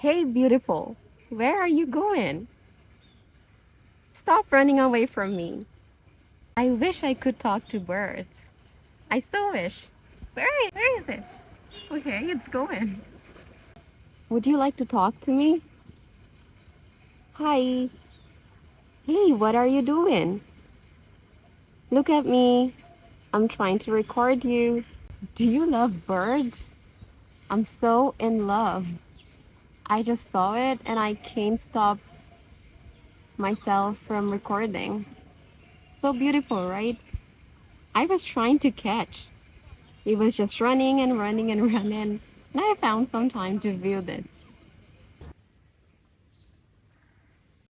Hey, beautiful. Where are you going? Stop running away from me. I wish I could talk to birds. I still wish. Where is it? Okay, it's going. Would you like to talk to me? Hi. Hey, what are you doing? Look at me. I'm trying to record you. Do you love birds? I'm so in love. I just saw it and I can't stop myself from recording. So beautiful, right? I was trying to catch. It was just running and running and running. And I found some time to view this.